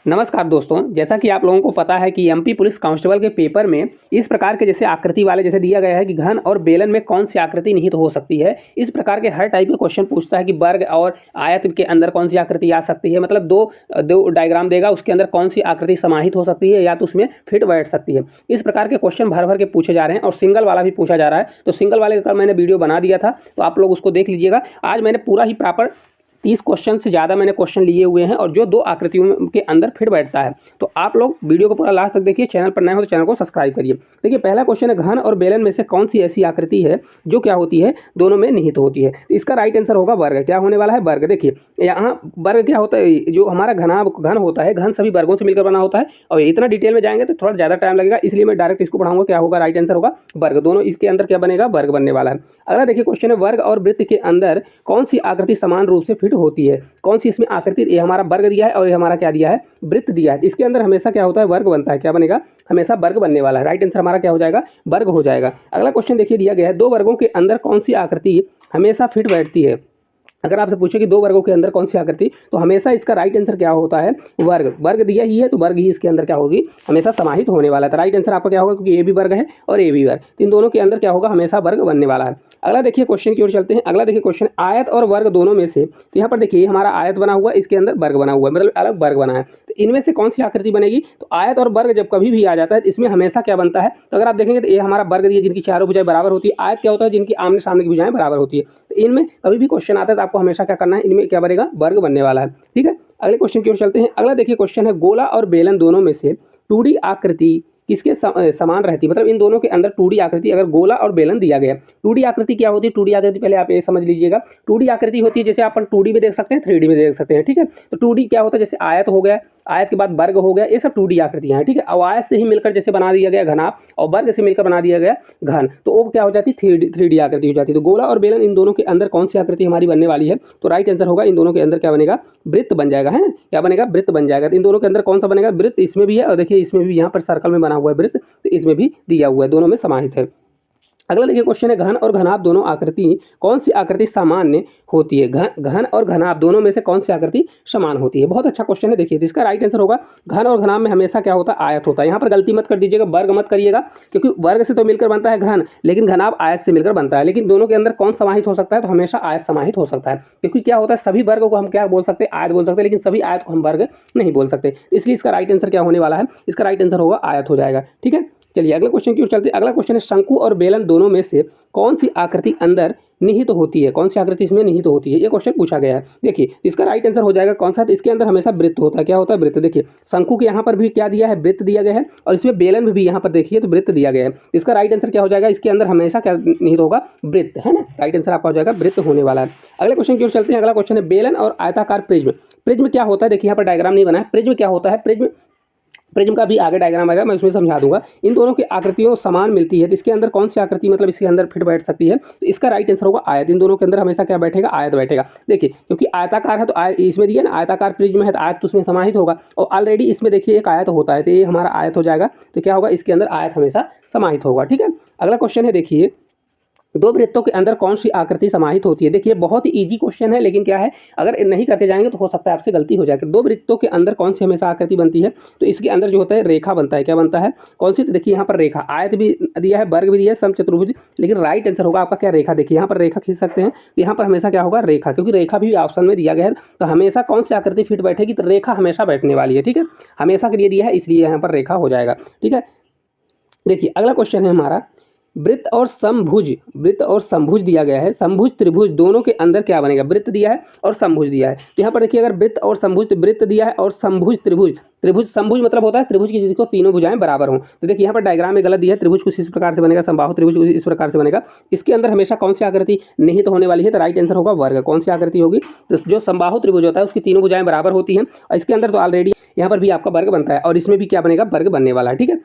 नमस्कार दोस्तों, जैसा कि आप लोगों को पता है कि एमपी पुलिस कांस्टेबल के पेपर में इस प्रकार के जैसे आकृति वाले जैसे दिया गया है कि घन और बेलन में कौन सी आकृति निहित हो सकती है। इस प्रकार के हर टाइप के क्वेश्चन पूछता है कि वर्ग और आयत के अंदर कौन सी आकृति आ सकती है। मतलब दो डायग्राम देगा, उसके अंदर कौन सी आकृति समाहित हो सकती है या तो उसमें फिट बैठ सकती है। इस प्रकार के क्वेश्चन भर भर के पूछे जा रहे हैं और सिंगल वाला भी पूछा जा रहा है। तो सिंगल वाले का मैंने वीडियो बना दिया था, तो आप लोग उसको देख लीजिएगा। आज मैंने पूरा ही प्रॉपर 30 क्वेश्चन से ज़्यादा मैंने क्वेश्चन लिए हुए हैं और जो दो आकृतियों के अंदर फिट बैठता है। तो आप लोग वीडियो को पूरा लास्ट तक देखिए। चैनल पर नए हो तो चैनल को सब्सक्राइब करिए। देखिए, पहला क्वेश्चन है, घन और बेलन में से कौन सी ऐसी आकृति है जो क्या होती है, दोनों में निहित होती है। तो इसका राइट आंसर होगा वर्ग। क्या होने वाला है? वर्ग। देखिए यहाँ वर्ग क्या होता है, जो हमारा घन होता है, घन सभी वर्गों से मिलकर बना होता है। और इतना डिटेल में जाएंगे तो थोड़ा ज़्यादा टाइम लगेगा, इसलिए मैं डायरेक्ट इसको पढ़ाऊंगा। क्या होगा? राइट आंसर होगा वर्ग। दोनों इसके अंदर क्या बनेगा? वर्ग बनने वाला है। अगला देखिए क्वेश्चन है, वर्ग और वृत्त के अंदर कौन सी आकृति समान रूप से फिट होती है। कौन सी इसमें आकृति? ये हमारा वर्ग दिया है और ये हमारा क्या दिया है? वृत्त दिया है। इसके अंदर हमेशा क्या होता है? वर्ग बनता है। क्या बनेगा? हमेशा वर्ग बनने वाला है। राइट आंसर हमारा क्या हो जाएगा? वर्ग हो जाएगा। अगला क्वेश्चन देखिए दिया गया है, दो वर्गों के अंदर कौन सी आकृति हमेशा फिट बैठती है। अगर आपसे पूछे कि दो वर्गों के अंदर कौन सी आकृति, तो हमेशा इसका राइट आंसर क्या होता है? वर्ग। वर्ग दिया ही है तो वर्ग ही इसके अंदर क्या होगी? हमेशा समाहित होने वाला है। तो राइट आंसर आपका क्या होगा? क्योंकि ए भी वर्ग है और ए भी वर्ग, तो इन दोनों के अंदर क्या होगा? हमेशा वर्ग बनने वाला है। अगला देखिए क्वेश्चन की ओर चलते हैं। अगला देखिए क्वेश्चन, आयत और वर्ग दोनों में से, तो यहाँ पर देखिए हमारा आयत बना हुआ है, इसके अंदर वर्ग बना हुआ है, मतलब अलग वर्ग बना है। तो इनमें से कौन सी आकृति बनेगी? तो आयत और वर्ग जब कभी भी आ जाता है तो इसमें हमेशा क्या बनता है? तो अगर आप देखेंगे तो ये हमारा वर्ग दिए जिनकी चारों भुजाएं बराबर होती है। आयत क्या होता है? जिनकी आमने सामने की भुजाएं बराबर होती है। तो इनमें कभी भी क्वेश्चन आता है तो आपको हमेशा क्या करना है? इनमें क्या बनेगा? वर्ग बनने वाला है। ठीक है, अगले क्वेश्चन की ओर चलते हैं। अगला देखिए क्वेश्चन है, गोला और बेलन दोनों में से 2D आकृति किसके समान रहती है। मतलब इन दोनों के अंदर 2D आकृति, अगर गोला और बेलन दिया गया। 2D आकृति क्या होती है? 2D आकृति पहले आप ये समझ लीजिएगा। 2D आकृति होती है जैसे अपन 2D में देख सकते हैं, 3D में देख सकते हैं। ठीक है, तो 2D क्या होता है? जैसे आयत हो गया, आयत के बाद वर्ग हो गया, ये सब 2D आकृतियां हैं। ठीक है, अब आयत से ही मिलकर जैसे बना दिया गया घनाभ और वर्ग से मिलकर बना दिया गया घन, तो वो क्या हो जाती है? 3D आकृति हो जाती है। तो गोला और बेलन इन दोनों के अंदर कौन सी आकृति हमारी बनने वाली है? तो राइट आंसर होगा इन दोनों के अंदर क्या बनेगा? वृत्त बन जाएगा। है क्या बनेगा? वृत्त बन जाएगा। तो इन दोनों के अंदर कौन सा बनेगा? वृत्त। इसमें भी है और देखिए इसमें भी, यहाँ पर सर्कल में बना हुआ है वृत्त, तो इसमें भी दिया हुआ है, दोनों में समाहित है। अगला देखिए क्वेश्चन है, घन और घनाभ दोनों आकृति कौन सी आकृति सामान्य होती है। घन और घनाभ दोनों में से कौन सी आकृति समान होती है। बहुत अच्छा क्वेश्चन है। देखिए इसका राइट आंसर होगा, घन और घनाभ में हमेशा क्या होता है? आयत होता है। यहाँ पर गलती मत कर दीजिएगा, वर्ग मत करिएगा, क्योंकि वर्ग से तो मिलकर बनता है घन, लेकिन घनाभ आयत से मिलकर बनता है। लेकिन दोनों के अंदर कौन समाहित हो सकता है? तो हमेशा आयत समाहित हो सकता है, क्योंकि क्या होता है? सभी वर्ग को हम क्या बोल सकते हैं? आयत बोल सकते हैं, लेकिन सभी आयत को हम वर्ग नहीं बोल सकते। इसलिए इसका राइट आंसर क्या होने वाला है? इसका राइट आंसर होगा आयत हो जाएगा। ठीक है, चलिए अगले क्वेश्चन की ओर चलते हैं। अगला क्वेश्चन है, शंकु और बेलन दोनों में से कौन सी आकृति अंदर निहित होती है। कौन सी आकृति इसमें निहित होती है? ये क्वेश्चन पूछा गया है। देखिए इसका राइट आंसर हो जाएगा कौन सा? इसके अंदर हमेशा वृत्त होता है। क्या होता है? वृत्त। देखिए शंकु के यहाँ पर भी क्या दिया है? वृत्त दिया गया है, और इसमें बेलन में भी यहाँ पर देखिए तो वृत्त दिया गया है। इसका राइट आंसर क्या हो जाएगा? इसके अंदर हमेशा क्या निहित होगा? वृत्त। है ना, राइट आंसर आपका हो जाएगा वृत्त होने वाला है। अगले क्वेश्चन की ओर चलते हैं। अगला क्वेश्चन है, बेलन और आयताकार प्रिज्म। प्रिज्म क्या होता है? देखिए यहाँ पर डायग्राम नहीं बना है। प्रिज्म क्या होता है? प्रिज्म का भी आगे डायग्राम आएगा, मैं उसमें समझा दूंगा। इन दोनों की आकृतियों समान मिलती है, तो इसके अंदर कौन सी आकृति मतलब इसके अंदर फिट बैठ सकती है? तो इसका राइट आंसर होगा आयत। इन दोनों के अंदर हमेशा क्या बैठेगा? आयत बैठेगा। देखिए क्योंकि आयताकार है तो आयत इसमें दिया ना, आयताकार प्रिज्म है तो आयत तो उसमें समाहित होगा, और ऑलरेडी इसमें देखिए एक आयत होता है, तो ये हमारा आयत हो जाएगा। तो क्या होगा? इसके अंदर आयत हमेशा समाहित होगा। ठीक है, अगला क्वेश्चन है, देखिए दो वृत्तों के अंदर कौन सी आकृति समाहित होती है। देखिए बहुत ही इजी क्वेश्चन है, लेकिन क्या है, अगर नहीं करके जाएंगे तो हो सकता है आपसे गलती हो जाएगी। दो वृत्तों के अंदर कौन सी हमेशा आकृति बनती है? तो इसके अंदर जो होता है रेखा बनता है। क्या बनता है? कौन सी? तो देखिए यहाँ पर रेखा, आयत भी दिया है, वर्ग भी दिया है, समचतुर्भुज, लेकिन राइट आंसर होगा आपका क्या? रेखा। देखिए यहाँ पर रेखा खींच सकते हैं, तो यहाँ पर हमेशा क्या होगा? रेखा, क्योंकि रेखा भी ऑप्शन में दिया गया है। तो हमेशा कौन सी आकृति फिट बैठेगी? तो रेखा हमेशा बैठने वाली है। ठीक है, हमेशा के लिए दिया है, इसलिए यहाँ पर रेखा हो जाएगा। ठीक है, देखिए अगला क्वेश्चन है हमारा, वृत्त और समभुज दिया गया है। समभुज त्रिभुज दोनों के अंदर क्या बनेगा? वृत्त दिया है और समभुज दिया है। तो यहाँ पर देखिए, अगर वृत्त और समभुज, वृत्त दिया है और समभुज त्रिभुज, त्रिभुज समभुज मतलब होता है त्रिभुज की जिसको तीनों भुजाएं बराबर हों। तो देखिए यहाँ पर डायग्राम में गलत दिया है, त्रिभुज कुछ इस प्रकार से बनेगा, समबाहु त्रिभुज इस प्रकार से बनेगा। इसके अंदर हमेशा कौन सी आकृति निहित होने वाली है? तो राइट आंसर होगा वर्ग। कौन सी आकृति होगी? तो जो समबाहु त्रिभुज होता है उसकी तीनों भुजाएं बराबर होती हैं, और इसके अंदर तो ऑलरेडी यहाँ पर भी आपका वर्ग बनता है, और इसमें भी क्या बनेगा? वर्ग बनने वाला है। ठीक है,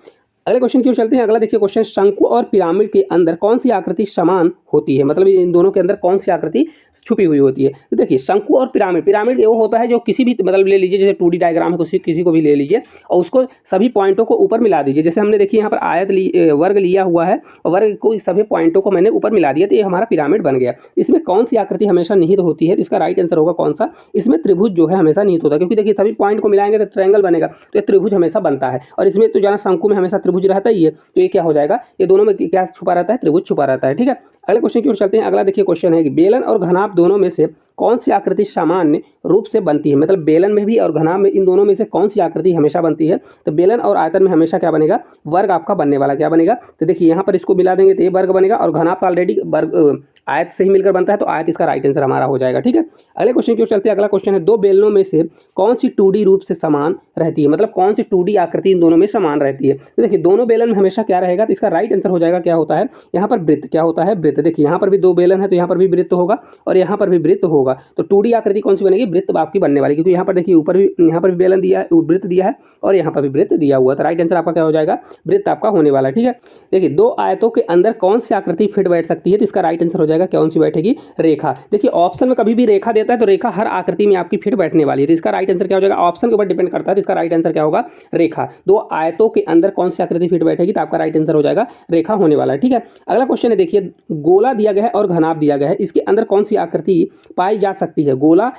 अगले क्वेश्चन की ओर चलते हैं। अगला देखिए क्वेश्चन, शंकु और पिरामिड के अंदर कौन सी आकृति समान होती है, मतलब इन दोनों के अंदर कौन सी आकृति छुपी हुई होती है। तो देखिए शंकु और पिरामिड, पिरामिड वो होता है जो किसी भी मतलब ले लीजिए, जैसे 2D डायग्राम है किसी को भी ले लीजिए और उसको सभी पॉइंटों को ऊपर मिला दीजिए। जैसे हमने देखिए यहाँ पर वर्ग लिया हुआ है और वर्ग को सभी पॉइंटों को मैंने ऊपर मिला दिया तो ये हमारा पिरामिड बन गया। इसमें कौन सी आकृति हमेशा निहित होती है, तो इसका राइट आंसर होगा कौन सा, इसमें त्रिभुज जो है हमेशा निहित होता है, क्योंकि देखिए सभी पॉइंट को मिलाएंगे तो ट्रायंगल बनेगा, तो ये त्रिभुज हमेशा बनता है। और इसमें तो जाना शंकु में हमेशा त्रिभुज रहता ही है, तो ये क्या हो जाएगा, ये दोनों में क्या छुपा रहता है, त्रिभुज छुपा रहता है। ठीक है, अगले क्वेश्चन की ओर चलते हैं। अगला देखिए क्वेश्चन है कि बेलन और घनाभ दोनों में से कौन सी आकृति सामान्य रूप से बनती है, मतलब बेलन में भी और घनाभ में, इन दोनों में से कौन सी आकृति हमेशा बनती है। तो बेलन और आयतन में हमेशा क्या बनेगा, वर्ग आपका बनने वाला क्या बनेगा, तो देखिए यहाँ पर इसको मिला देंगे तो ये वर्ग बनेगा और घनाभ तो ऑलरेडी वर्ग आयत से ही मिलकर बनता है, तो आयत इसका राइट आंसर हमारा हो जाएगा। ठीक है, अगले क्वेश्चन की ओर चलते हैं। अगला क्वेश्चन है, दो बेलनों में से कौन सी 2D रूप से समान रहती है, मतलब कौन सी 2D आकृति इन दोनों में समान रहती है। तो देखिए दोनों बेलन में हमेशा क्या रहेगा, तो इसका राइट आंसर हो जाएगा क्या होता है, यहाँ पर वृत्त, क्या होता है, वृत्त। देखिए यहाँ पर भी दो बेलन है तो यहाँ पर भी वृत्त होगा और यहाँ पर भी वृत्त होगा, तो 2D आकृति कौन सी बनेगी, वृत्त आपकी बनने वाली, क्योंकि यहाँ पर देखिए ऊपर भी, यहाँ पर भी बेलन दिया है, वृत्त दिया है और यहाँ पर भी वृत्त दिया हुआ, तो राइट आंसर आपका क्या हो जाएगा, वृत्त आपका होने वाला है। ठीक है, देखिए दो आयतों के अंदर कौन सी आकृति फिट बैठ सकती है, तो इसका राइट आंसर हो जाएगा कौन सी बैठेगी, रेखा। देखिए ऑप्शन में कभी भी रेखा देता है तो रेखा हर आकृति में आपकी फिट बैठने वाली है, तो इसका राइट आंसर क्या हो जाएगा, ऑप्शन के ऊपर डिपेंड करता है, तो इसका राइट आंसर क्या होगा, रेखा। दो आयतों के अंदर कौन सी आकृति फिट बैठेगी, तो आपका राइट आंसर हो जाएगा रेखा होने वाला है। ठीक है, अगला क्वेश्चन है, देखिए गोला दिया गया है और घनाभ दिया गया है, इसके अंदर कौन सी आकृति पाई जा सकती है। गोला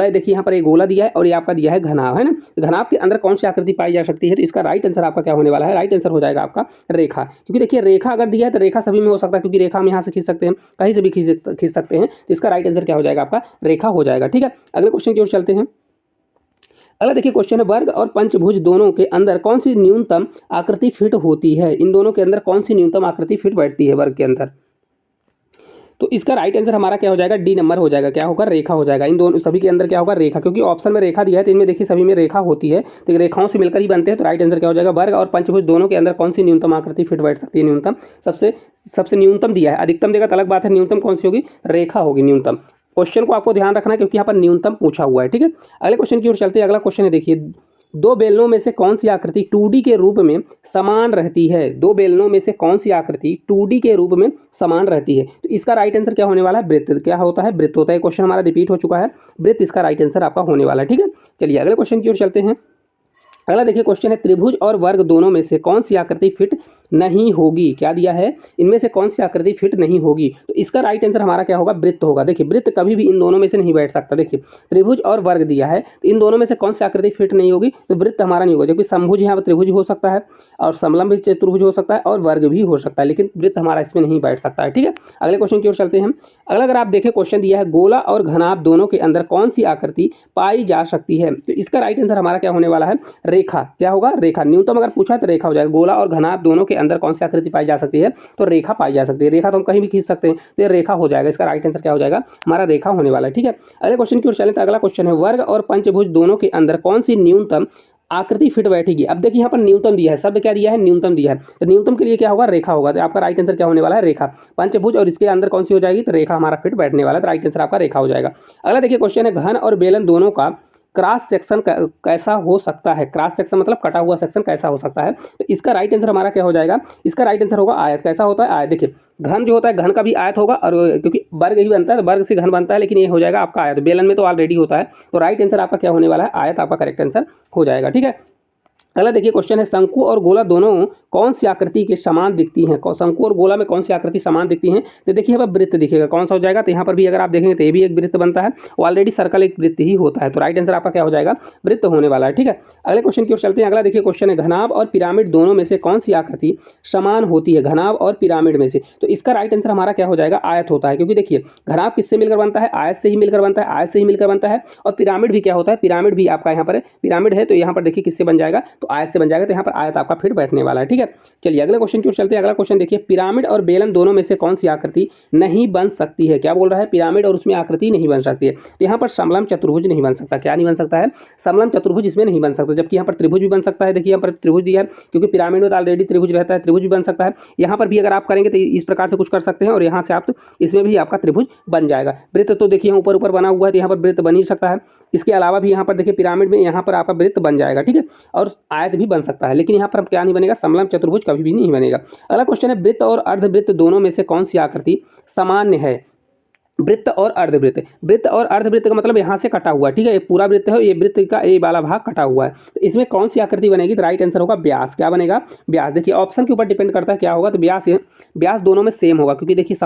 देखिए यहाँ पर एक गोला दिया है और ये आपका दिया है घनाभ, है ना, घनाभ के अंदर कौन सी आकृति पाई जा सकती है, तो इसका राइट आंसर आपका क्या होने वाला है, राइट आंसर हो जाएगा आपका रेखा। क्योंकि देखिए रेखा अगर दिया है तो रेखा सभी में हो सकता है, क्योंकि रेखा हम यहाँ से खींच सकते हैं, कहीं से भी खींच सकते हैं, तो इसका राइट आंसर क्या हो जाएगा, आपका रेखा हो जाएगा। ठीक है, अगले क्वेश्चन की ओर चलते हैं। अगला देखिए क्वेश्चन है, वर्ग और पंचभुज दोनों के अंदर कौन सी न्यूनतम आकृति फिट होती है, इन दोनों के अंदर कौन सी न्यूनतम आकृति फिट बैठती है वर्ग के अंदर। तो इसका राइट आंसर हमारा क्या हो जाएगा, डी नंबर हो जाएगा, क्या होगा, रेखा हो जाएगा। इन दोनों सभी के अंदर क्या होगा, रेखा, क्योंकि ऑप्शन में रेखा दिया है तो इनमें देखिए सभी में रेखा होती है, तो रेखाओं से मिलकर ही बनते हैं, तो राइट आंसर क्या हो जाएगा, वर्ग और पंचभुज दोनों के अंदर कौन सी न्यूनतम आकृति फिट बैठ सकती है। न्यूनतम सबसे न्यूनतम दिया है, अधिकतम देगा तो अलग बात है, न्यूनतम कौन सी होगी, रेखा होगी न्यूनतम। क्वेश्चन को आपको ध्यान रखना है क्योंकि यहाँ पर न्यूनतम पूछा हुआ है। ठीक है, अगले क्वेश्चन की ओर चलते हैं। अगला क्वेश्चन है, देखिए दो बेलनों में से कौन सी आकृति 2D के रूप में समान रहती है। दो बेलनों में से कौन सी आकृति 2D के रूप में समान रहती है, तो इसका राइट आंसर क्या होने वाला है, वृत्त। क्या होता है, वृत्त होता है। क्वेश्चन हमारा रिपीट हो चुका है, वृत्त इसका राइट आंसर आपका होने वाला है। ठीक है, चलिए अगले क्वेश्चन की ओर चलते हैं। अगला देखिए क्वेश्चन है, त्रिभुज और वर्ग दोनों में से कौन सी आकृति फिट नहीं होगी। क्या दिया है, इनमें से कौन सी आकृति फिट नहीं होगी, तो इसका राइट आंसर हमारा क्या होगा, वृत्त होगा। देखिए वृत्त कभी भी इन दोनों में से नहीं बैठ सकता। देखिए त्रिभुज और वर्ग दिया है तो इन दोनों में से कौन सी आकृति फिट नहीं होगी, तो वृत्त हमारा नहीं होगा। जबकि समभुज यहाँ पर त्रिभुज हो सकता है और समलंब भी चतुर्भुज हो सकता है और वर्ग भी हो सकता है, लेकिन वृत्त हमारा इसमें नहीं बैठ सकता है। ठीक है, अगले क्वेश्चन की ओर चलते हैं। अगला अगर आप देखें क्वेश्चन दिया है, गोला और घनाभ दोनों के अंदर कौन सी आकृति पाई जा सकती है, तो इसका राइट आंसर हमारा क्या होने वाला है, रेखा। क्या होगा, रेखा। न्यूनतम अगर पूछा है तो रेखा हो जाएगा। गोला और घनाभ दोनों के अंदर कौन सी आकृति पाई जा सकती है, तो रेखा पाई जा सकती है। रेखा तो हम कहीं भी खींच सकते हैं, तो ये रेखा हो जाएगा। इसका राइट आंसर क्या हो जाएगा, हमारा रेखा होने वाला है। ठीक है, अगले क्वेश्चन की ओर चलें तो अगला क्वेश्चन है, वर्ग और पंचभुज दोनों के अंदर कौन सी न्यूनतम आकृति फिट बैठेगी। अब देखिए यहाँ पर न्यूनतम दिया है, शब्द क्या दिया है, न्यूनतम दिया है, तो न्यूनतम के लिए क्या होगा, रेखा होगा। तो आपका राइट आंसर क्या होने वाला है, रेखा। पंचभुज और इसके अंदर कौन सी हो जाएगी, तो रेखा हमारा फिट बैठने वाला है, तो राइट आंसर आपका रेखा हो जाएगा। अगला देखिए क्वेश्चन है, घन और बेलन दोनों का क्रॉस सेक्शन कैसा हो सकता है। क्रॉस सेक्शन मतलब कटा हुआ सेक्शन कैसा हो सकता है, तो इसका राइट आंसर हमारा क्या हो जाएगा, इसका राइट आंसर होगा आयत। कैसा होता है, आयत। देखिए घन जो होता है, घन का भी आयत होगा, और क्योंकि वर्ग ही बनता है तो वर्ग से घन बनता है, लेकिन ये हो जाएगा आपका आयत। बेलन में तो ऑलरेडी होता है, तो राइट आंसर आपका क्या होने वाला है, आयत आपका करेक्ट आंसर हो जाएगा। ठीक है, अगला देखिए क्वेश्चन है, शंकु और गोला दोनों कौन सी आकृति के समान दिखती हैं। शंकु और गोला में कौन सी आकृति समान दिखती हैं, तो देखिए यहाँ पर वृत्त दिखेगा। कौन सा हो जाएगा, तो यहाँ पर भी अगर आप देखेंगे तो ये भी एक वृत्त बनता है, ऑलरेडी सर्कल एक वृत्त ही होता है, तो राइट आंसर आपका क्या हो जाएगा, वृत्त होने वाला है। ठीक है, अगले क्वेश्चन की ओर चलते हैं। अगला देखिए क्वेश्चन है, घनाभ और पिरामिड दोनों में से कौन सी आकृति समान होती है। घनाभ और पिरामिड में से, तो इसका राइट आंसर हमारा क्या हो जाएगा, आयत होता है। क्योंकि देखिए घनाभ किससे मिलकर बनता है, आयत से ही मिलकर बनता है, आयत से ही मिलकर बनता है। और पिरामिड भी क्या होता है, पिरामिड भी आपका यहाँ पर पिरामिड है, तो यहाँ पर देखिए किससे बन जाएगा, तो आयत से बन जाएगा, तो यहाँ पर आयत आपका फिट बैठने वाला है। ठीक है, चलिए अगले क्वेश्चन की ओर चलते हैं। अगला क्वेश्चन देखिए, पिरामिड और बेलन दोनों में से कौन सी आकृति नहीं बन सकती है। क्या बोल रहा है, पिरामिड और उसमें आकृति नहीं बन सकती है, तो यहाँ पर समलंब चतुर्भुज नहीं बन सकता। क्या नहीं बन सकता है, समलंब चतुर्भुज इसमें नहीं बन सकता। जबकि यहाँ पर त्रिभुज भी बन सकता है। देखिए यहाँ पर त्रिभुज दिया है, क्योंकि पिरामिड में तो ऑलरेडी त्रिभुज रहता है, त्रिभुज भी बन सकता है। यहाँ पर भी अगर आप करेंगे तो इस प्रकार से कुछ कर सकते हैं, और यहाँ से आप इसमें भी आपका त्रिभुज बन जाएगा। वृत्त तो देखिए ऊपर ऊपर बना हुआ है, तो यहाँ पर वृत्त बन ही सकता है। इसके अलावा भी यहाँ पर देखिए पिरामिड में यहाँ पर आपका वृत्त बन जाएगा, ठीक है, और आयत भी बन सकता है, लेकिन यहाँ पर क्या नहीं बनेगा, समलंब चतुर्भुज कभी भी नहीं बनेगा। अगला क्वेश्चन है वृत्त और अर्धवृत्त दोनों में से कौन सी आकृति सामान्य है? वृत्त और अर्धवृत्त, वृत्त और अर्धवृत्त का मतलब यहाँ से कटा हुआ, ठीक है, ये पूरा वृत्त है, ये वृत्त का ये वाला भाग कटा हुआ है, तो इसमें कौन सी आकृति बनेगी? तो राइट आंसर होगा व्यास। क्या बनेगा? व्यास। देखिए ऑप्शन के ऊपर डिपेंड करता है क्या होगा, तो व्यास व्यास दोनों में सेम होगा, क्योंकि देखिए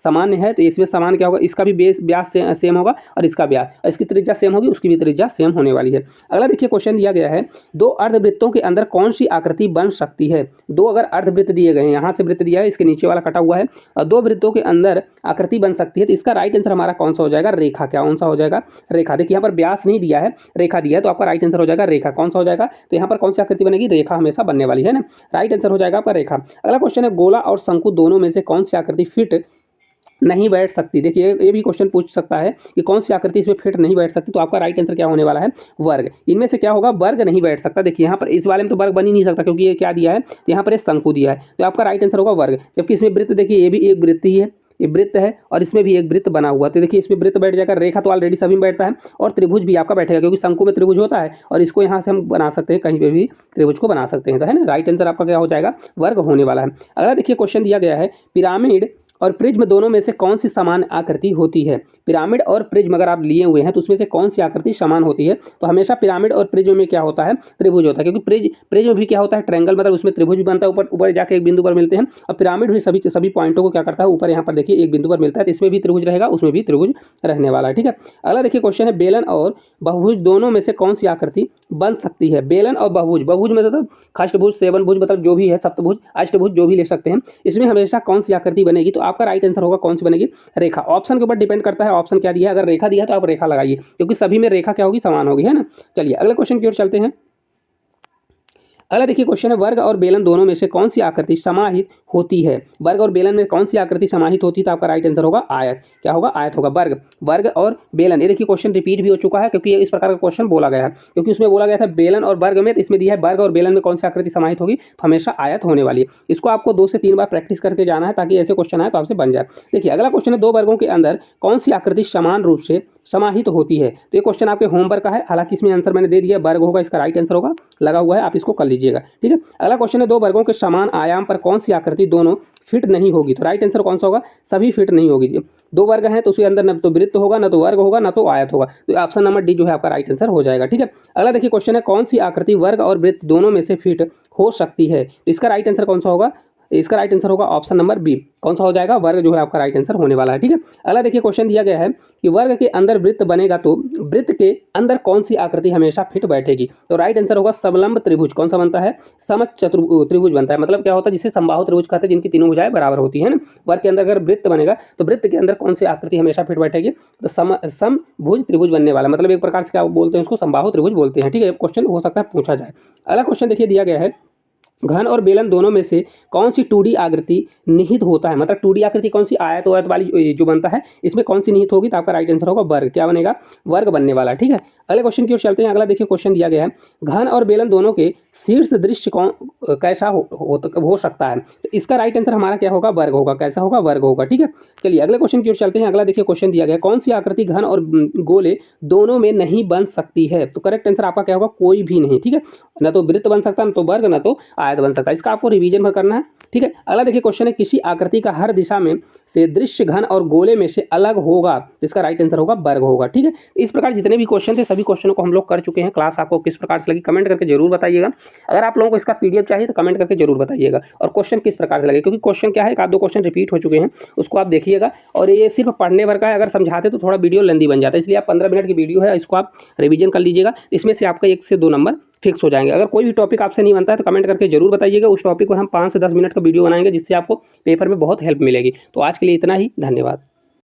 सामान्य है, तो इसमें समान क्या होगा, इसका भी बेस व्यास सेम होगा और इसका व्यास, और इसकी त्रिज्या सेम होगी, उसकी भी त्रिज्या सेम होने वाली है। अगला देखिए क्वेश्चन दिया गया है, दो अर्धवृत्तों के अंदर कौन सी आकृति बन सकती है? दो अगर अर्धवृत्त दिए गए हैं, यहाँ से वृत्त दिया है, इसके नीचे वाला कटा हुआ है, और दो वृत्तों के अंदर आकृति बन सकती है, तो इसका राइट आंसर हमारा कौन सा हो जाएगा? रेखा। क्या कौन सा हो जाएगा? रेखा। देखिए यहाँ पर व्यास नहीं दिया है, रेखा दिया है, तो आपका राइट आंसर हो जाएगा रेखा। कौन सा हो जाएगा? तो यहाँ पर कौन सी आकृति बनेगी? रेखा हमेशा बनने वाली है ना, राइट आंसर हो जाएगा आपका रेखा। अगला क्वेश्चन है गोला और शंकु दोनों में से कौन सी आकृति फिट नहीं बैठ सकती? देखिए ये भी क्वेश्चन पूछ सकता है कि कौन सी आकृति इसमें फिट नहीं बैठ सकती, तो आपका राइट आंसर क्या होने वाला है? वर्ग। इनमें से क्या होगा? वर्ग नहीं बैठ सकता। देखिए यहाँ पर इस वाले में तो वर्ग बन ही नहीं सकता, क्योंकि ये क्या दिया है, तो यहाँ पर शंकु दिया है, तो आपका राइट आंसर होगा वर्ग। जबकि इसमें वृत्त, देखिए ये भी एक वृत्त ही है, ये वृत्त है, और इसमें भी एक वृत्त बना हुआ, तो देखिए इसमें वृत्त बैठ जाएगा, रेखा तो ऑलरेडी सभी में बैठता है, और त्रिभुज भी आपका बैठेगा, क्योंकि शंकु में त्रिभुज होता है, और इसको यहाँ से हम बना सकते हैं, कहीं पे भी त्रिभुज को बना सकते हैं, तो है ना, राइट आंसर आपका क्या हो जाएगा? वर्ग होने वाला है। अगला देखिए क्वेश्चन दिया गया है, पिरामिड और प्रिज्म दोनों में से कौन सी समान आकृति होती है? पिरामिड और प्रिज्म अगर आप लिए हुए हैं तो उसमें से कौन सी आकृति समान होती है? तो हमेशा पिरामिड और प्रिज्म में क्या होता है? त्रिभुज होता है, क्योंकि प्रिज्म भी क्या होता है? ट्रायंगल, मतलब उसमें त्रिभुज भी बनता है, ऊपर ऊपर जाके एक बिंदु पर मिलते हैं, और पिरामिड भी सभी पॉइंटों को क्या करता है? ऊपर यहाँ पर देखिए एक बिंदु पर मिलता है, तो इसमें भी त्रिभुज रहेगा, उसमें भी त्रिभुज रहने वाला है, ठीक है। अगला देखिए क्वेश्चन है, बेलन और बहुभुज दोनों में से कौन सी आकृति बन सकती है? बेलन और बहुभुज, बहुभुज मतलब खष्टभुज, सेवनभुज, मतलब जो भी है, सप्तभुज, अष्टभुज, जो भी ले सकते हैं, इसमें हमेशा कौन सी आकृति बनेगी? तो आपका राइट आंसर होगा कौन सी बनेगी? रेखा। ऑप्शन के ऊपर डिपेंड करता है, ऑप्शन क्या दिया है, अगर रेखा दिया है तो आप रेखा लगाइए, क्योंकि सभी में रेखा क्या होगी? समान होगी, है ना। चलिए अगले क्वेश्चन की ओर चलते हैं। अगला देखिए क्वेश्चन है, वर्ग और बेलन दोनों में से कौन सी आकृति समाहित होती है? वर्ग और बेलन में कौन सी आकृति समाहित होती है? तो आपका राइट आंसर होगा आयत। क्या होगा? आयत होगा। वर्ग और बेलन, ये देखिए क्वेश्चन रिपीट भी हो चुका है, क्योंकि इस प्रकार का क्वेश्चन बोला गया है, क्योंकि उसमें बोला गया था बेलन और वर्ग में, तो इसमें दिया है वर्ग और बेलन में कौन सी आकृति समाहित होगी, तो हमेशा आयत होने वाली है। इसको आपको 2 से 3 बार प्रैक्टिस करके जाना है, ताकि ऐसे क्वेश्चन आए तो आपसे बन जाए। देखिए अगला क्वेश्चन है, दो वर्गों के अंदर कौन सी आकृति समान रूप से समाहित होती है? तो ये क्वेश्चन आपके होमवर्क का है, हालांकि इसमें आंसर मैंने दे दिया, वर्ग होगा, इसका राइट आंसर होगा, लगा हुआ है, आप इसको कर लीजिएगा, ठीक है। अगला क्वेश्चन है, दो वर्गों के समान आयाम पर कौन सी आकृति दोनों फिट नहीं होगी? तो राइट आंसर कौन सा होगा? सभी फिट नहीं होगी। दो वर्ग हैं तो उसके अंदर न तो वृत्त होगा, न तो वर्ग होगा, न तो आयत होगा, तो ऑप्शन नंबर डी जो है आपका राइट आंसर हो जाएगा, ठीक है। अगला देखिए क्वेश्चन है, कौन सी आकृति वर्ग और वृत्त दोनों में से फिट हो सकती है? तो इसका राइट आंसर कौन सा होगा? इसका राइट आंसर होगा ऑप्शन नंबर बी। कौन सा हो जाएगा? वर्ग जो है आपका राइट आंसर होने वाला है, ठीक है। अगला देखिए क्वेश्चन दिया गया है कि वर्ग के अंदर वृत्त बनेगा तो वृत्त के अंदर कौन सी आकृति हमेशा फिट बैठेगी? तो राइट आंसर होगा समलंब त्रिभुज। कौन सा बनता है? समचतुर्भुज त्रिभुज बनता है। मतलब क्या होता है? जिसे समबाहु त्रिभुज कहते हैं, जिनकी तीनों भुजाएं बराबर होती है ना। वर्ग के अंदर अगर वृत्त बनेगा तो वृत्त के अंदर कौन सी आकृति हमेशा फिट बैठेगी? तो समभुज त्रिभुज बनने वाला, मतलब एक प्रकार से क्या बोलते हैं उसको? समबाहु त्रिभुज बोलते हैं, ठीक है। क्वेश्चन हो सकता है पूछा जाए। अगला क्वेश्चन देखिए दिया गया है, घन और बेलन दोनों में से कौन सी 2D आकृति निहित होता है? मतलब 2D आकृति कौन सी? आयत वाली जो बनता है, इसमें कौन सी निहित होगी? तो आपका राइट आंसर होगा वर्ग। क्या बनेगा? वर्ग बनने वाला, ठीक है। अगले क्वेश्चन की ओर चलते हैं। अगला देखिए क्वेश्चन दिया गया है, घन और बेलन दोनों के शीर्ष दृश्य कैसा हो सकता है? तो इसका राइट आंसर हमारा क्या होगा? वर्ग होगा। कैसा होगा? वर्ग होगा, ठीक है। चलिए अगले क्वेश्चन की ओर चलते हैं। अगला देखिए क्वेश्चन दिया गया है, कौन सी आकृति घन और गोले दोनों में नहीं बन सकती है? तो करेक्ट आंसर आपका क्या होगा? कोई भी नहीं, ठीक है। न तो वृत्त बन सकता, न तो वर्ग, न तो आयत बन सकता। इसका आपको रिवीजन भर करना है, ठीक है। अगला देखिए क्वेश्चन है, किसी आकृति का हर दिशा में से दृश्य घन और गोले में से अलग होगा? इसका राइट आंसर होगा वर्ग होगा, ठीक है। इस प्रकार जितने भी क्वेश्चन थे सभी क्वेश्चनों को हम लोग कर चुके हैं। क्लास आपको किस प्रकार से लगी कमेंट करके जरूर बताइएगा। अगर आप लोगों को इसका PDF चाहिए तो कमेंट करके जरूर बताइएगा, और क्वेश्चन किस प्रकार से लगे, क्योंकि क्वेश्चन क्या है, एक आध दो क्वेश्चन रिपीट हो चुके हैं, उसको आप देखिएगा। और ये सिर्फ पढ़ने भर का है, अगर समझाते तो थोड़ा वीडियो लेंदी बन जाता है, इसलिए आप 15 मिनट की वीडियो है, इसको आप रिवीजन कर लीजिएगा। इसमें से आपका 1 से 2 नंबर फिक्स हो जाएंगे। अगर कोई भी टॉपिक आपसे नहीं बनता है तो कमेंट करके जरूर बताइएगा, उस टॉपिक पर हम 5 से 10 मिनट का वीडियो बनाएंगे, जिससे आपको पेपर में बहुत हेल्प मिलेगी। तो आज के लिए इतना ही, धन्यवाद।